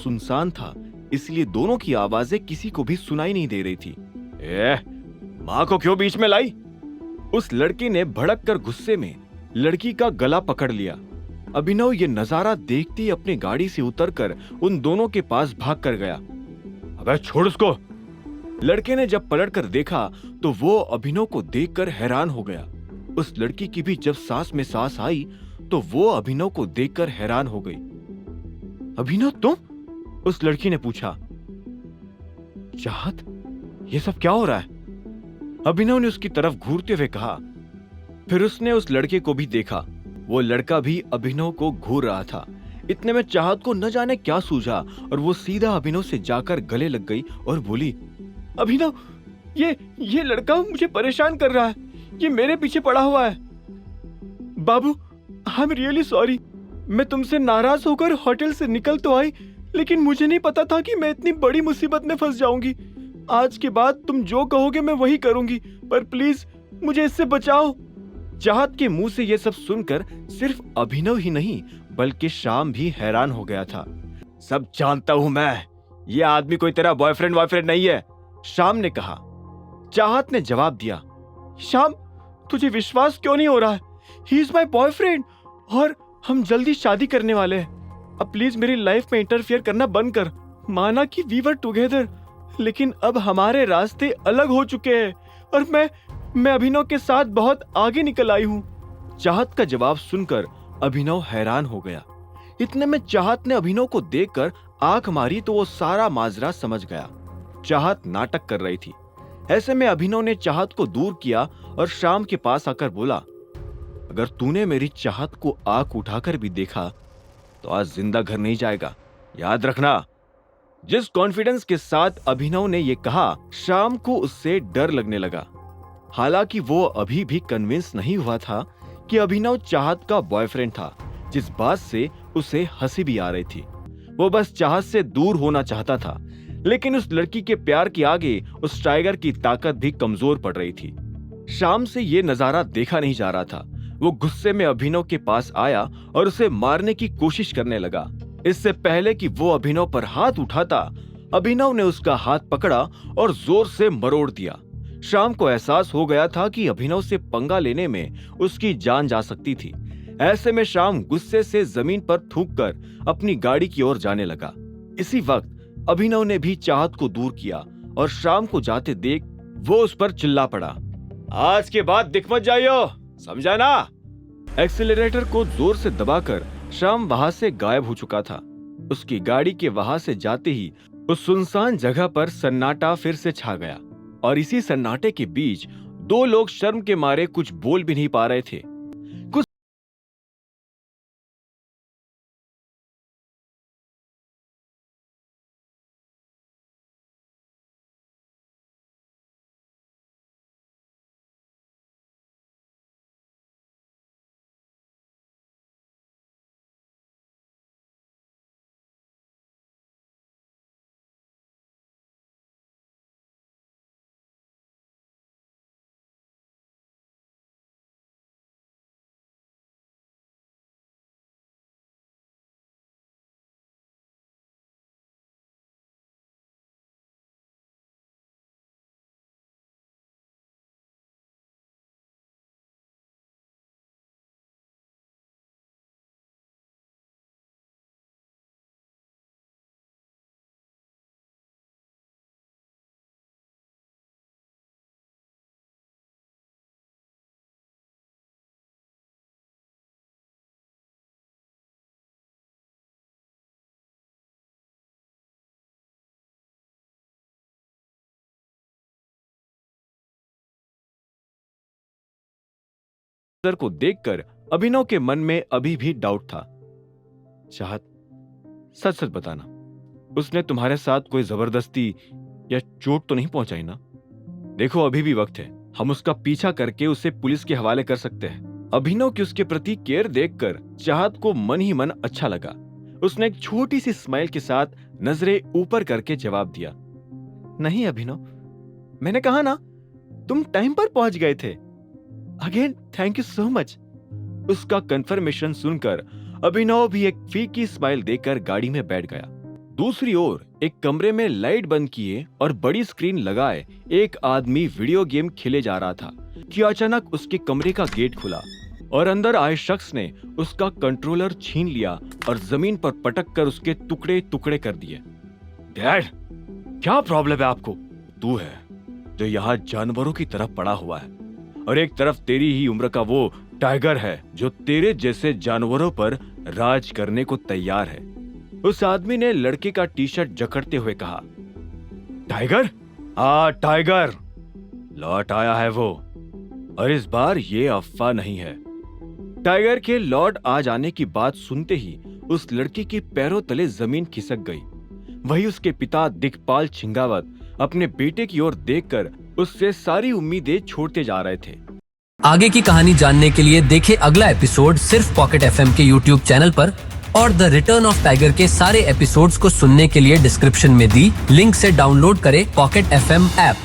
सुनसान था, इसलिए दोनों की आवाजें किसी को भी सुनाई नहीं दे रही थी। माँ को क्यों बीच में लाई? उस लड़के ने भड़क कर गुस्से में लड़की का गला पकड़ लिया। अभिनव ये नजारा देखते ही अपनी गाड़ी से उतरकर उन दोनों के पास भाग कर गया। अबे छोड़ उसको। लड़के ने जब पलटकर देखा तो वो अभिनव को देखकर हैरान हो गया। उस लड़की की भी जब सांस में सांस आई तो वो अभिनव को देखकर हैरान हो गई। अभिनव तुम? उस लड़की ने पूछा। चाहत, ये सब क्या हो रहा है? अभिनव ने उसकी तरफ घूरते हुए कहा। फिर उसने उस लड़के को भी देखा। वो लड़का भी अभिनव को घूर रहा था। इतने में चाहत को न जाने क्या सूझा और वो सीधा अभिनव से जाकर गले लग गई और बोली, अभिनव, ये लड़का मुझे परेशान कर रहा है। ये मेरे पीछे पड़ा हुआ है। बाबू, आई एम रियली सॉरी। मैं तुमसे नाराज होकर होटल से निकल तो आई, लेकिन मुझे नहीं पता था कि मैं इतनी बड़ी मुसीबत में फंस जाऊंगी। आज के बाद तुम जो कहोगे मैं वही करूंगी, पर प्लीज मुझे इससे बचाओ। चाहत के मुंह से यह सब सुनकर सिर्फ अभिनव ही नहीं बल्कि श्याम भी हैरान हो गया था। सब जानता हूं मैं, ये आदमी कोई तेरा बॉयफ्रेंड नहीं है, श्याम ने कहा। चाहत ने जवाब दिया, श्याम, तुझे विश्वास क्यों नहीं हो रहा है? ही इज माई बॉयफ्रेंड और हम जल्दी शादी करने वाले हैं। अब प्लीज मेरी लाइफ में इंटरफियर करना बंद कर। माना कि वी वर टुगेदर, लेकिन अब हमारे रास्ते अलग हो चुके हैं और मैं अभिनव के साथ बहुत आगे निकल आई हूँ। चाहत का जवाब सुनकर अभिनव हैरान हो गया। इतने में चाहत ने अभिनव को देखकर आंख मारी तो वो सारा माजरा समझ गया। चाहत नाटक कर रही थी। ऐसे में अभिनव ने चाहत को दूर किया और श्याम के पास आकर बोला, अगर तूने मेरी चाहत को आंख उठाकर भी देखा तो आज जिंदा घर नहीं जाएगा, याद रखना। जिस कॉन्फिडेंस के साथ अभिनव ने यह कहा, श्याम को उससे डर लगने लगा। हालांकि वो अभी भी कन्विंस नहीं हुआ था कि अभिनव चाहत का बॉयफ्रेंड था, जिस बात से उसे हंसी भी आ रही थी। वो बस चाहत से दूर होना चाहता था, लेकिन उस लड़की के प्यार के आगे उस टाइगर की ताकत भी कमजोर पड़ रही थी। शाम से ये नजारा देखा नहीं जा रहा था। वो गुस्से में अभिनव के पास आया और उसे मारने की कोशिश करने लगा। इससे पहले कि वो अभिनव पर हाथ उठाता, अभिनव ने उसका हाथ पकड़ा और जोर से मरोड़ दिया। शाम को एहसास हो गया था कि अभिनव से पंगा लेने में उसकी जान जा सकती थी। ऐसे में शाम गुस्से से जमीन पर थूककर अपनी गाड़ी की ओर जाने लगा। इसी वक्त अभिनव ने भी चाहत को दूर किया और शाम को जाते देख वो उस पर चिल्ला पड़ा, आज के बाद दिख मत जाइयो, समझा ना? एक्सीलरेटर को जोर से दबाकर शाम वहां से गायब हो चुका था। उसकी गाड़ी के वहां से जाते ही उस सुनसान जगह पर सन्नाटा फिर से छा गया और इसी सन्नाटे के बीच दो लोग शर्म के मारे कुछ बोल भी नहीं पा रहे थे। कुछ को देखकर अभिनव के मन में अभी भी डाउट था। चाहत, सच सच बताना, उसने तुम्हारे साथ कोई जबरदस्ती या चोट तो नहीं पहुंचाई ना? देखो अभी भी वक्त है, हम उसका पीछा करके उसे पुलिस के हवाले कर सकते हैं। अभिनव की उसके प्रति केयर देखकर चाहत को मन ही मन अच्छा लगा। उसने एक छोटी सी स्माइल के साथ नजरें ऊपर करके जवाब दिया, नहीं अभिनव, मैंने कहा ना, तुम टाइम पर पहुंच गए थे। Again thank you so much. उसका कंफर्मेशन सुनकर अभिनव भी एक फीकी स्माइल देकर गाड़ी में बैठ गया। दूसरी ओर एक कमरे में लाइट बंद किए और बड़ी स्क्रीन लगाए एक आदमी वीडियो गेम खेले जा रहा था कि अचानक उसके कमरे का गेट खुला और अंदर आए शख्स ने उसका कंट्रोलर छीन लिया और जमीन पर पटक कर उसके टुकड़े टुकड़े कर दिए। डैड, क्या प्रॉब्लम है आपको? तू है जो यहाँ जानवरों की तरफ पड़ा हुआ है और एक तरफ तेरी ही उम्र का वो टाइगर है जो तेरे जैसे जानवरों पर राज करने को तैयार है। उस आदमी ने लड़के का टी शर्ट जकड़ते हुए कहा, टाइगर? हाँ टाइगर, लौट आया है वो, और इस बार ये अफवाह नहीं है। टाइगर के लौट आ जाने की बात सुनते ही उस लड़के के पैरों तले जमीन खिसक गई। वही उसके पिता दिग्पाल छिंगावत अपने बेटे की ओर देखकर उससे सारी उम्मीदें छोड़ते जा रहे थे। आगे की कहानी जानने के लिए देखें अगला एपिसोड सिर्फ पॉकेट एफएम के यूट्यूब चैनल पर, और द रिटर्न ऑफ टाइगर के सारे एपिसोड्स को सुनने के लिए डिस्क्रिप्शन में दी लिंक से डाउनलोड करें पॉकेट एफएम ऐप।